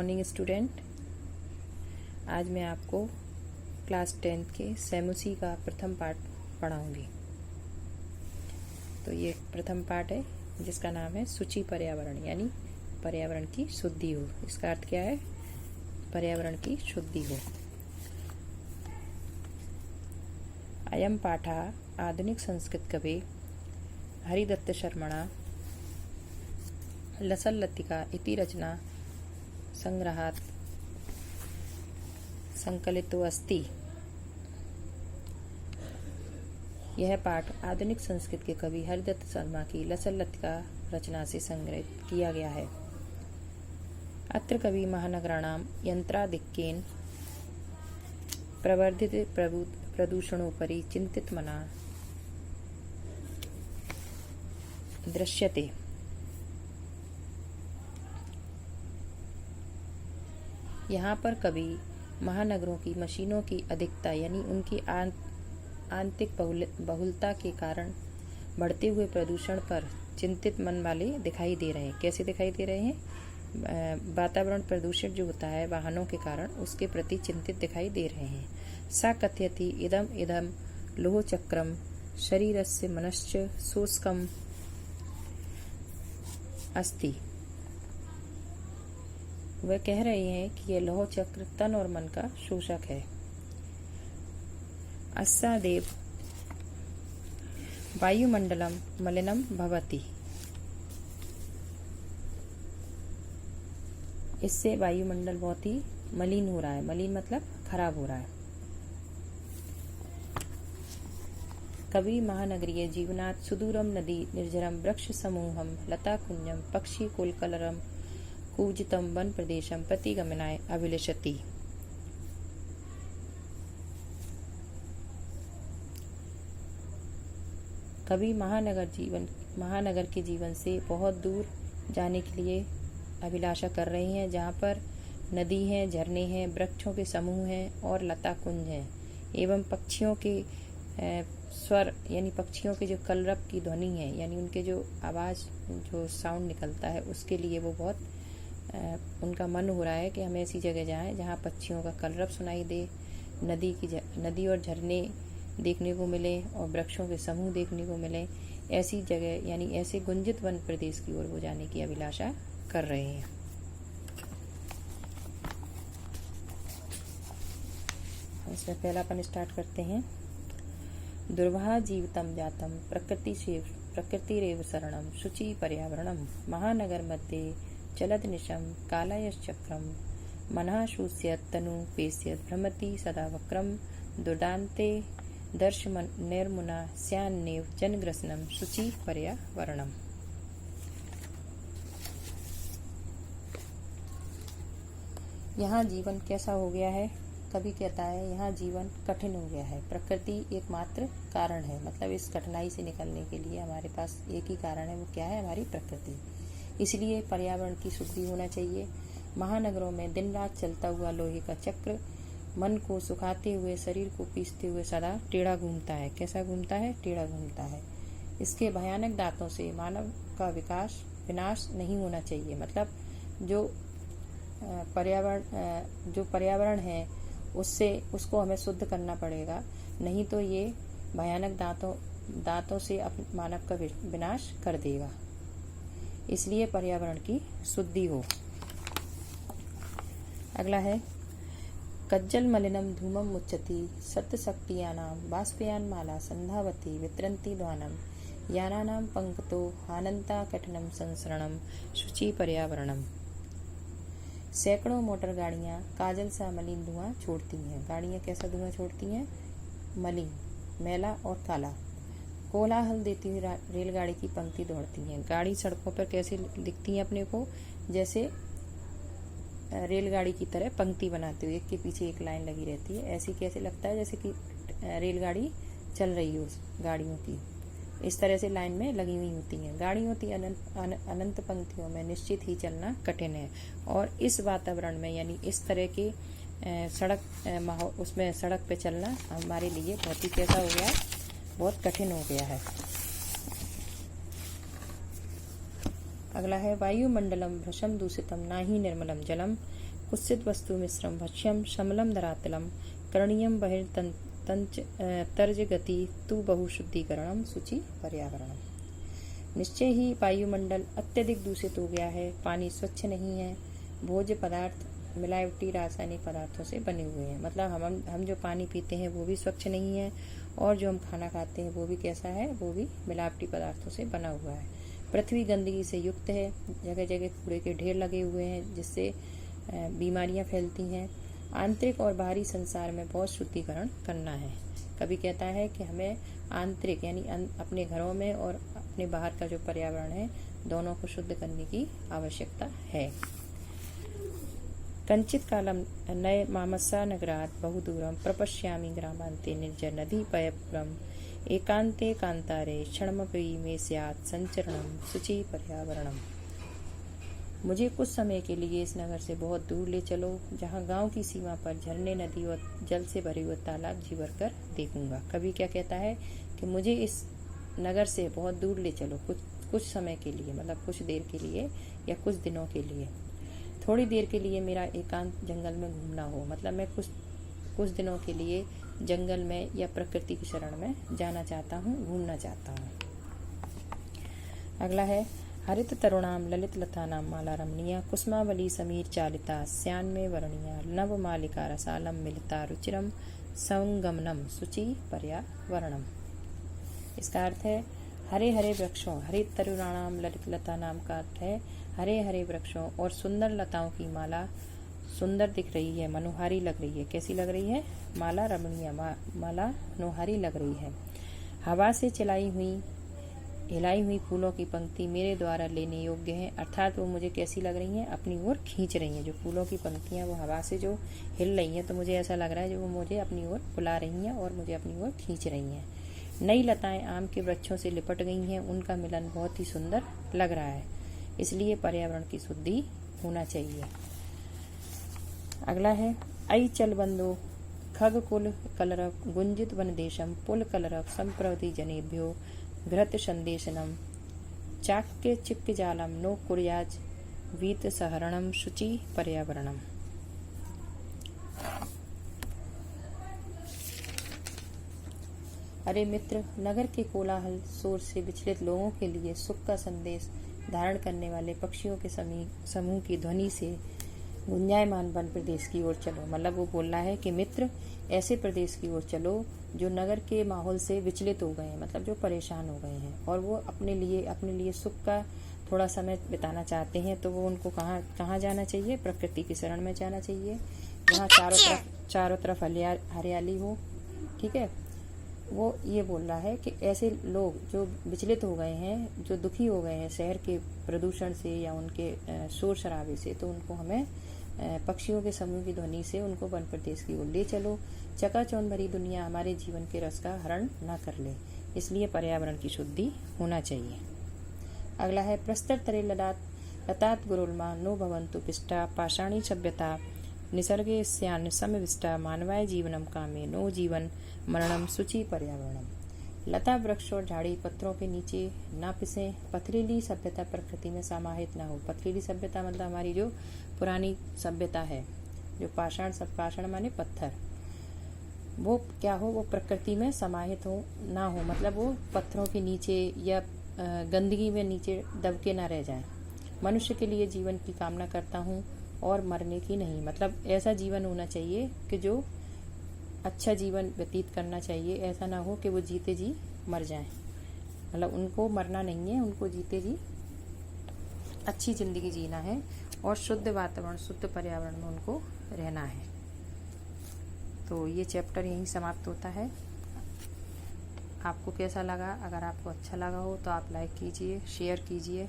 Morning student. आज मैं आपको क्लास 10th के सैमुसी का प्रथम पाठ पढ़ाऊंगी। तो ये प्रथम पाठ है जिसका नाम है शुचि पर्यावरण, यानी पर्यावरण की शुद्धि हो। इसका अर्थ क्या है? पर्यावरण की शुद्धि हो। अयम पाठः आधुनिक संस्कृत कवि हरिदत्त शर्मणा लसल्लतिका इति रचना संग्रहात् संकलितो अस्ति। यह पाठ आधुनिक संस्कृत के कवि हरिदत्त शर्मा की लसल्लतिका रचना से संग्रहित किया गया है। अत्र कवि महानगराणां यंत्राधिक्येन प्रवर्धित प्रदूषणोपरि चिंतितमना दृश्यते। यहाँ पर कवि महानगरों की मशीनों की अधिकता यानी उनकी आंतरिक बहुलता के कारण बढ़ते हुए प्रदूषण पर चिंतित मन वाले दिखाई दे रहे हैं। कैसे दिखाई दे रहे हैं? वातावरण प्रदूषित जो होता है वाहनों के कारण, उसके प्रति चिंतित दिखाई दे रहे हैं। सा कथयति इदम लोह चक्रम शरीरस्य मनश्च शोषकम अस्ति। वह कह रहे हैं कि यह लौह चक्र तन और मन का शोषक है। अस्सादेव वायुमंडलम मलिनम भवति। इससे वायुमंडल बहुत ही मलिन हो रहा है। मलिन मतलब खराब हो रहा है। कवि महानगरीय जीवनात् सुदूरम नदी निर्जरम वृक्ष समूहम लता कुंजम पक्षी कोलकलरम कूजितम वन प्रदेशम प्रतिगमनाय अभिलषति। कवि महानगर के जीवन से बहुत दूर जाने के लिए अभिलाषा कर रहे हैं, जहाँ पर नदी है, झरने हैं, वृक्षों के समूह हैं और लता कुंज हैं, एवं पक्षियों के स्वर यानी पक्षियों के जो कलरव की ध्वनि है, यानी उनके जो आवाज़ जो साउंड निकलता है, उसके लिए वो बहुत उनका मन हो रहा है कि हम ऐसी जगह जाएं जहाँ पक्षियों का कलरव सुनाई दे, नदी और झरने देखने को मिले और वृक्षों के समूह देखने को मिले। ऐसी जगह यानी ऐसे गुंजित वन प्रदेश की ओर वो जाने की अभिलाषा कर रहे हैं। इसमें पहला पन स्टार्ट करते हैं। दुर्वाहा जीवितम जातम प्रकृतिरेव शरणम शुचि पर्यावरणम महानगर मध्ये चलद निशम कालायश्चक्रम मनः शूस्यत तनु पेस्यत भ्रमति सदा वक्रम दुर्दान्ते दर्श निर्मुना स्यान्नेव जनग्रसनम शुचि पर्यावरणम। यहाँ जीवन कैसा हो गया है? कवि कहता है यहाँ जीवन कठिन हो गया है। प्रकृति एकमात्र कारण है, मतलब इस कठिनाई से निकलने के लिए हमारे पास एक ही कारण है। वो क्या है? हमारी प्रकृति। इसलिए पर्यावरण की शुद्धि होना चाहिए। महानगरों में दिन रात चलता हुआ लोहे का चक्र मन को सुखाते हुए, शरीर को पीसते हुए सदा टेढ़ा घूमता है। कैसा घूमता है? टेढ़ा घूमता है। इसके भयानक दांतों से मानव का विनाश नहीं होना चाहिए। मतलब जो पर्यावरण है उसको हमें शुद्ध करना पड़ेगा, नहीं तो ये भयानक दांतों से मानव का विनाश कर देगा। इसलिए पर्यावरण की शुद्धि हो। अगला है कज्जल मलिनम धूमम मुच्यति सप्तशक्तियानां बाष्पयान माला संधावती वितरन्ति ध्वानम यानानां पंक्तो हानन्ता कठिनम संसरणम शुचि पर्यावरणम। सैकड़ों मोटर गाड़ियां काजल सा मलिन धुआं छोड़ती हैं। गाड़ियां कैसा धुआं छोड़ती हैं? मलिन, मैला और काला। कोलाहल देती हुई रेलगाड़ी की पंक्ति दौड़ती हैं। गाड़ी सड़कों पर कैसे दिखती हैं अपने को? जैसे रेलगाड़ी की तरह पंक्ति बनाते हुए, एक के पीछे एक लाइन लगी रहती है। ऐसी कैसे लगता है? जैसे कि रेलगाड़ी चल रही हो गाड़ियों की, इस तरह से लाइन में लगी हुई होती हैं। गाड़ियों की अनंत पंक्तियों में निश्चित ही चलना कठिन है। और इस वातावरण में यानी इस तरह के सड़क पे चलना हमारे लिए बहुत ही कैसा हो गया है? बहुत कठिन हो गया है। अगला है वायुमंडलम भ्रशम दूषितम नाही निर्मलम जलम कुत्सित वस्तु मिश्रम भक्ष्यम शमलम धरातलम करणीयम बहिर्तंच तर्ज गति तु बहुशुद्धिकरणम शुचि पर्यावरणम। निश्चय ही वायुमंडल अत्यधिक दूषित हो गया है, पानी स्वच्छ नहीं है, भोज्य पदार्थ मिलावटी रासायनिक पदार्थों से बने हुए हैं। मतलब हम जो पानी पीते हैं वो भी स्वच्छ नहीं है, और जो हम खाना खाते हैं वो भी कैसा है, वो भी मिलावटी पदार्थों से बना हुआ है। पृथ्वी गंदगी से युक्त है, जगह जगह कूड़े के ढेर लगे हुए हैं जिससे बीमारियां फैलती हैं। आंतरिक और बाहरी संसार में बहुत शुद्धिकरण करना है। कभी कहता है कि हमें आंतरिक यानी अपने घरों में और अपने बाहर का जो पर्यावरण है दोनों को शुद्ध करने की आवश्यकता है। कंचित कालम नए मामसा नगरात बहुदूरम प्रपश्यामि ग्रामांते निर्जर नदी पयपुरम एकांते कांतारे क्षणमपि में स्यात् संचरणम शुचि पर्यावरणम। मुझे कुछ समय के लिए इस नगर से बहुत दूर ले चलो, जहाँ गांव की सीमा पर झरने, नदी और जल से भरे हुए तालाब जी भर कर देखूंगा। कभी क्या कहता है कि मुझे इस नगर से बहुत दूर ले चलो, कुछ समय के लिए, मतलब कुछ देर के लिए या कुछ दिनों के लिए। थोड़ी देर के लिए मेरा एकांत जंगल में घूमना हो, मतलब मैं कुछ दिनों के लिए जंगल में या प्रकृति की शरण में जाना चाहता हूँ, घूमना चाहता हूँ। अगला है हरित तरुणाम ललित लतानाम माला रमणीया कुसुमावली समीर चालिता स्यान में वर्णिया नव मालिका रसालम मिलिता रुचिरम संगमनम शुचि पर्यावरणम। इसका अर्थ है हरे हरे वृक्षों, हरित तरुणाम ललित लता नाम का अर्थ है हरे हरे वृक्षों और सुंदर लताओं की माला सुंदर दिख रही है, मनोहारी लग रही है। कैसी लग रही है? माला रमणीय, माला मनोहारी लग रही है। हवा से हिलाई हुई फूलों की पंक्ति मेरे द्वारा लेने योग्य है, अर्थात वो मुझे कैसी लग रही हैं? अपनी ओर खींच रही हैं। जो फूलों की पंक्तियां वो हवा से जो हिल रही हैं, तो मुझे ऐसा लग रहा है जो वो मुझे अपनी ओर बुला रही हैं और मुझे अपनी ओर खींच रही हैं। नई लताएं आम के वृक्षों से लिपट गई हैं, उनका मिलन बहुत ही सुंदर लग रहा है, इसलिए पर्यावरण की शुद्धि होना चाहिए। अगला है ऐ चल बंदो खग कुल कलरक गुंजित वन देशम पुल कलरक संप्रवति जनेभ्यो घृत संदेशनम चाक्य चिक्क जालम नो कुर्याज वीत सहरणम शुचि पर्यावरणम। अरे मित्र, नगर के कोलाहल शोर से विचलित लोगों के लिए सुख का संदेश धारण करने वाले पक्षियों के समूह की ध्वनि से गुंजायमान वन प्रदेश की ओर चलो। मतलब वो बोल रहा है कि मित्र, ऐसे प्रदेश की ओर चलो जो नगर के माहौल से विचलित हो गए हैं, मतलब जो परेशान हो गए हैं, और वो अपने लिए सुख का थोड़ा समय बिताना चाहते हैं। तो वो उनको कहाँ जाना चाहिए? प्रकृति की शरण में जाना चाहिए, जहाँ चारों तरफ हरियाली हो। ठीक है, वो ये बोल रहा है कि ऐसे लोग जो विचलित हो गए हैं, जो दुखी हो गए हैं शहर के प्रदूषण से या उनके शोर शराबे से, तो उनको हमें पक्षियों के समूह की ध्वनि से उनको वन प्रदेश की ओर ले चलो। चकाचौंध भरी दुनिया हमारे जीवन के रस का हरण न कर ले, इसलिए पर्यावरण की शुद्धि होना चाहिए। अगला है प्रस्तर तरे लतात गुरुल्मा नो भवन्तु पिष्टा पाषाणी सभ्यता निसर्गे स्यान समविष्टा मानवाय जीवनम कामे नो जीवन मरणम शुचि पर्यावरणम। लता वृक्ष और झाड़ी पत्थरों के नीचे ना पिसे, पथरीली सभ्यता प्रकृति में समाहित ना हो। पथरीली सभ्यता मतलब हमारी जो पुरानी सभ्यता है, जो पाषाण माने पत्थर, वो क्या हो? वो प्रकृति में समाहित हो ना हो, मतलब वो पत्थरों के नीचे या गंदगी में नीचे दबके ना रह जाए। मनुष्य के लिए जीवन की कामना करता हूँ और मरने की नहीं। मतलब ऐसा जीवन होना चाहिए कि जो अच्छा जीवन व्यतीत करना चाहिए, ऐसा ना हो कि वो जीते जी मर जाएं। मतलब उनको मरना नहीं है, उनको जीते जी अच्छी जिंदगी जीना है और शुद्ध वातावरण, शुद्ध पर्यावरण में उनको रहना है। तो ये चैप्टर यहीं समाप्त होता है। आपको कैसा लगा? अगर आपको अच्छा लगा हो तो आप लाइक कीजिए, शेयर कीजिए